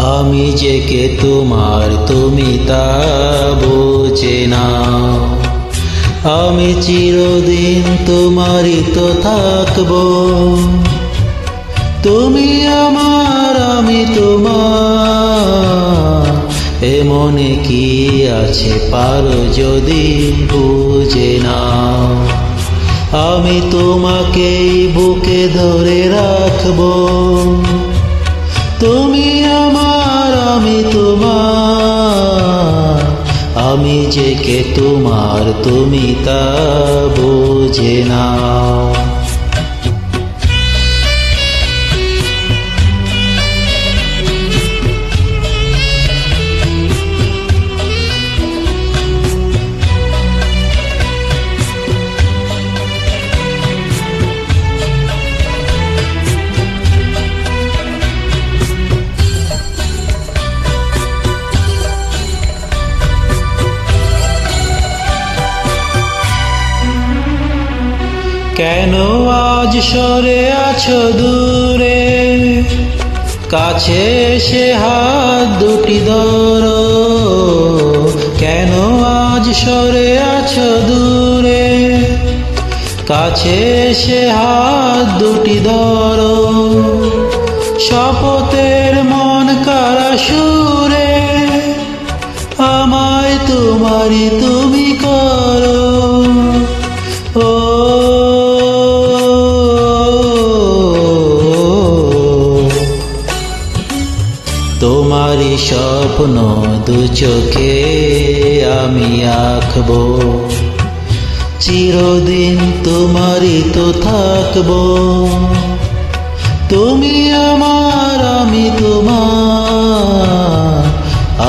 আমি যে কে তোমার তুমি তা বোঝে না। আমি চিরদিন তোমারই তো থাকবো, তুমি আমার আমি তোমার। এমনে কি আছে পারো যদি বুঝে না। আমি তোমাকেই বুকে ধরে রাখবো, তুমি আমার আমি তোমার। আমি যে কে তোমার তুমি তা বোঝে না। কেন আজ সরে আছো দূরে, কাছে এসে হাত দুটি ধরো। কেন আজ সরে আছো দূরে, কাছে এসে হাত দুটি ধরো। শপথের মন কারা সুরে, আমায় তোমারই তুমি করো। ও তোমারই স্বপ্ন দু চোখে আমি আঁকবো, চিরদিন তোমারই তো থাকবো। তুমি আমার আমি তোমার।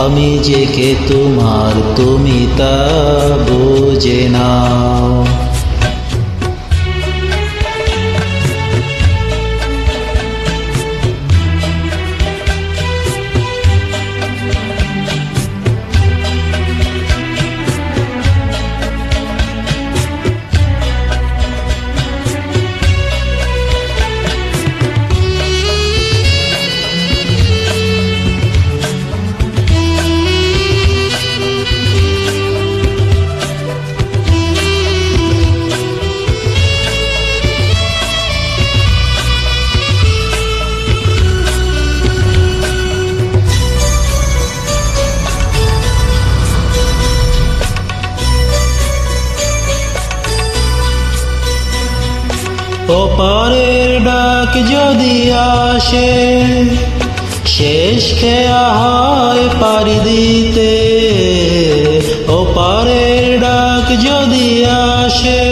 আমি যে কে তোমার তুমি তা বোঝে না। ওপারের ডাক যদি আসে, শেষ খেয়া হয় পাড়ি দিতে। ওপারের ডাক যদি আসে,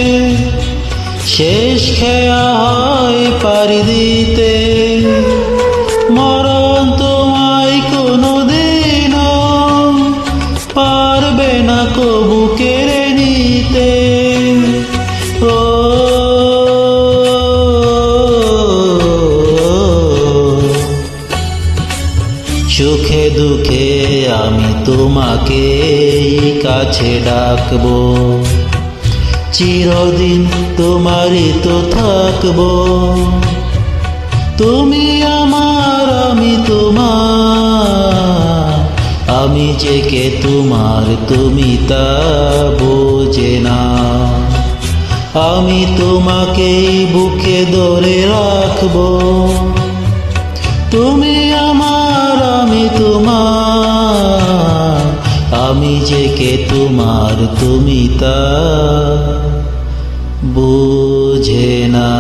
শেষ খেয়া হয় পাড়ি দিতে। মরণ তোমায় কোনোদিনও পারবে না কবু কেড়ে নিতে। ও সুখে দুঃখে আমি তোমাকে কাছে ডাকবো, চিরদিন তোমারই তো থাকবো। তুমি আমার আমি তোমার। আমি যে কে তোমার তুমি তা বোঝে না। আমি তোমাকেই বুকে ধরে রাখবো, তুমি আমার আমি তোমার। আমি যে কে তোমার তুমি তা বোঝে না।